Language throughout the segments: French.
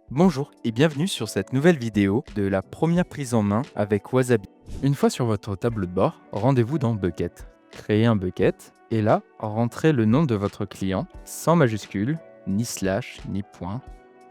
Bonjour et bienvenue sur cette nouvelle vidéo de la première prise en main avec Wasabi. Une fois sur votre tableau de bord, rendez-vous dans Bucket. Créez un bucket et là, rentrez le nom de votre client sans majuscule, ni slash, ni point.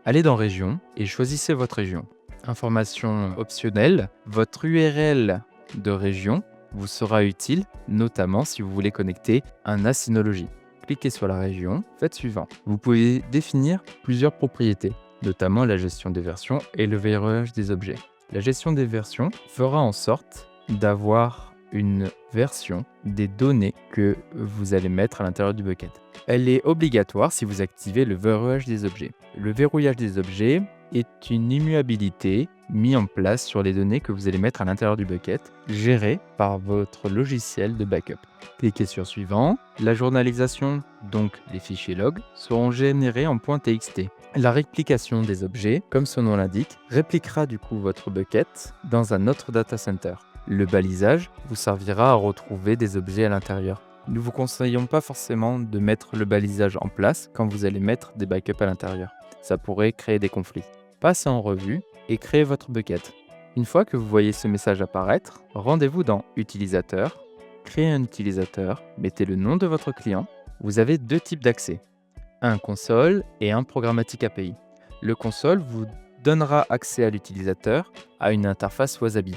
Allez dans Région et choisissez votre région. Information optionnelle, votre URL de région vous sera utile, notamment si vous voulez connecter un NAS Synology. Cliquez sur la région, faites suivant. Vous pouvez définir plusieurs propriétés, notamment la gestion des versions et le verrouillage des objets. La gestion des versions fera en sorte d'avoir une version des données que vous allez mettre à l'intérieur du bucket. Elle est obligatoire si vous activez le verrouillage des objets. Le verrouillage des objets est une immuabilité mise en place sur les données que vous allez mettre à l'intérieur du bucket, gérée par votre logiciel de backup. Cliquez sur Suivant. La journalisation, donc les fichiers log, seront générés en .txt. La réplication des objets, comme son nom l'indique, répliquera du coup votre bucket dans un autre data center. Le balisage vous servira à retrouver des objets à l'intérieur. Nous ne vous conseillons pas forcément de mettre le balisage en place quand vous allez mettre des backups à l'intérieur. Ça pourrait créer des conflits. Passez en revue et créez votre bucket. Une fois que vous voyez ce message apparaître, rendez-vous dans Utilisateur, créez un utilisateur, mettez le nom de votre client. Vous avez deux types d'accès, un console et un programmatique API. Le console vous donnera accès à l'utilisateur à une interface Wasabi.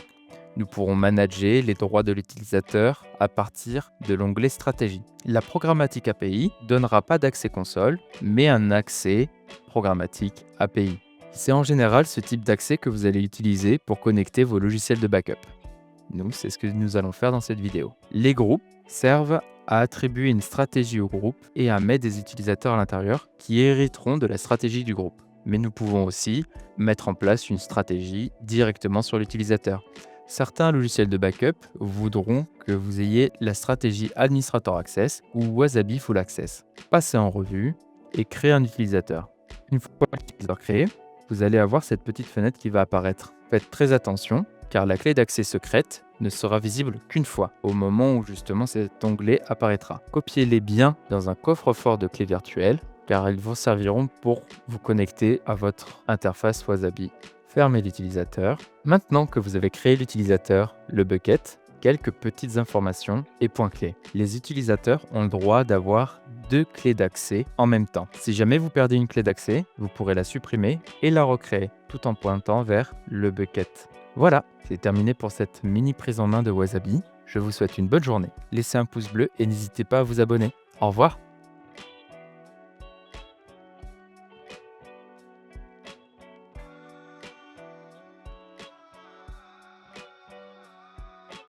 Nous pourrons manager les droits de l'utilisateur à partir de l'onglet Stratégie. La programmatique API ne donnera pas d'accès console, mais un accès programmatique API. C'est en général ce type d'accès que vous allez utiliser pour connecter vos logiciels de backup. Nous, c'est ce que nous allons faire dans cette vidéo. Les groupes servent à attribuer une stratégie au groupe et à mettre des utilisateurs à l'intérieur qui hériteront de la stratégie du groupe. Mais nous pouvons aussi mettre en place une stratégie directement sur l'utilisateur. Certains logiciels de backup voudront que vous ayez la stratégie Administrator Access ou Wasabi Full Access. Passez en revue et créez un utilisateur. Une fois l'utilisateur créé, vous allez avoir cette petite fenêtre qui va apparaître. Faites très attention car la clé d'accès secrète ne sera visible qu'une fois, au moment où justement cet onglet apparaîtra. Copiez-les bien dans un coffre-fort de clés virtuelles car elles vous serviront pour vous connecter à votre interface Wasabi. Fermez l'utilisateur. Maintenant que vous avez créé l'utilisateur, le bucket, quelques petites informations et points clés. Les utilisateurs ont le droit d'avoir deux clés d'accès en même temps. Si jamais vous perdez une clé d'accès, vous pourrez la supprimer et la recréer tout en pointant vers le bucket. Voilà, c'est terminé pour cette mini prise en main de Wasabi. Je vous souhaite une bonne journée. Laissez un pouce bleu et n'hésitez pas à vous abonner. Au revoir.